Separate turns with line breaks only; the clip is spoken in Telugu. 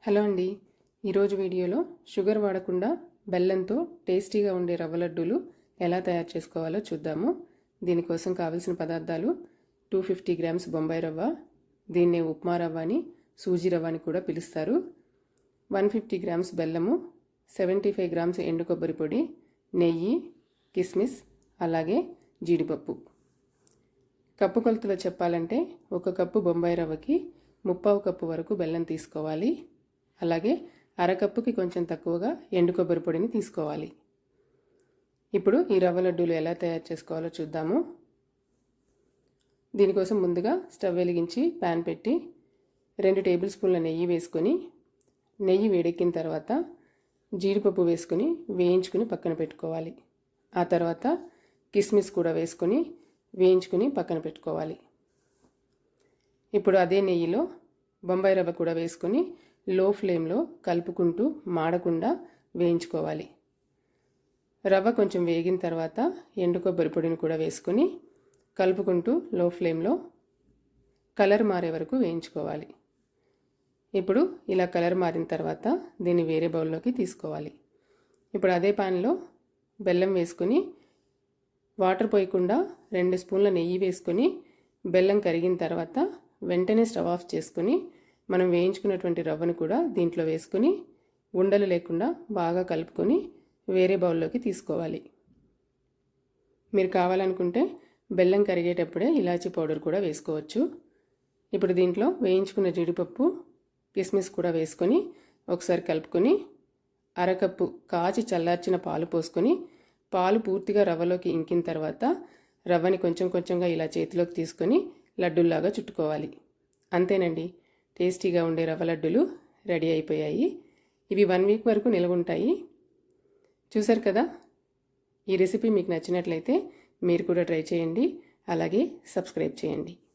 హలో అండి. ఈరోజు వీడియోలో షుగర్ వాడకుండా బెల్లంతో టేస్టీగా ఉండే రవ్వ లడ్డూలు ఎలా తయారు చేసుకోవాలో చూద్దాము. దీనికోసం కావలసిన పదార్థాలు 250 గ్రామ్స్ బొంబాయి రవ్వ, దీన్నే ఉప్మా రవ్వ అని సూజీ రవ్వ అని కూడా పిలుస్తారు. 150 గ్రామ్స్ బెల్లము, 75 గ్రామ్స్ ఎండు కొబ్బరి పొడి, నెయ్యి, కిస్మిస్, అలాగే జీడిపప్పు. కప్పు కొలతలో చెప్పాలంటే 1 కప్పు బొంబాయి రవ్వకి 3/4 కప్పు వరకు బెల్లం తీసుకోవాలి. అలాగే అరకప్పుకి కొంచెం తక్కువగా ఎండు కొబ్బరి పొడిని తీసుకోవాలి. ఇప్పుడు ఈ రవ్వ లడ్డూలు ఎలా తయారు చేసుకోవాలో చూద్దాము. దీనికోసం ముందుగా స్టవ్ వెలిగించి ప్యాన్ పెట్టి 2 టేబుల్ స్పూన్ల నెయ్యి వేసుకొని, నెయ్యి వేడెక్కిన తర్వాత జీడిపప్పు వేసుకొని వేయించుకుని పక్కన పెట్టుకోవాలి. ఆ తర్వాత కిస్మిస్ కూడా వేసుకొని వేయించుకుని పక్కన పెట్టుకోవాలి. ఇప్పుడు అదే నెయ్యిలో బొంబాయి రవ్వ కూడా వేసుకొని లో ఫ్లేమ్లో కలుపుకుంటూ మాడకుండా వేయించుకోవాలి. రవ్వ కొంచెం వేగిన తర్వాత ఎండు కొబ్బరి పొడిని కూడా వేసుకొని కలుపుకుంటూ లో ఫ్లేమ్లో కలర్ మారే వరకు వేయించుకోవాలి. ఇప్పుడు ఇలా కలర్ మారిన తర్వాత దీన్ని వేరే బౌల్లోకి తీసుకోవాలి. ఇప్పుడు అదే పాన్లో బెల్లం వేసుకొని వాటర్ పోయకుండా 2 స్పూన్ల నెయ్యి వేసుకొని బెల్లం కరిగిన తర్వాత వెంటనే స్టవ్ ఆఫ్ చేసుకొని మనం వేయించుకున్నటువంటి రవ్వను కూడా దీంట్లో వేసుకొని ఉండలు లేకుండా బాగా కలుపుకొని వేరే బౌల్లోకి తీసుకోవాలి. మీరు కావాలనుకుంటే బెల్లం కరిగేటప్పుడే ఇలాచీ పౌడర్ కూడా వేసుకోవచ్చు. ఇప్పుడు దీంట్లో వేయించుకున్న జీడిపప్పు, కిస్మిస్ కూడా వేసుకొని ఒకసారి కలుపుకొని అరకప్పు కాచి చల్లార్చిన పాలు పోసుకొని పాలు పూర్తిగా రవ్వలోకి ఇంకిన తర్వాత రవ్వని కొంచెం కొంచెంగా ఇలా చేతిలోకి తీసుకొని లడ్డూల్లాగా చుట్టుకోవాలి. అంతేనండి, టేస్టీగా ఉండే రవ్వ లడ్డూలు రెడీ అయిపోయాయి. ఇవి 1 వీక్ వరకు నిల్వ ఉంటాయి. చూసారు కదా, ఈ రెసిపీ మీకు నచ్చినట్లయితే మీరు కూడా ట్రై చేయండి. అలాగే సబ్స్క్రైబ్ చేయండి.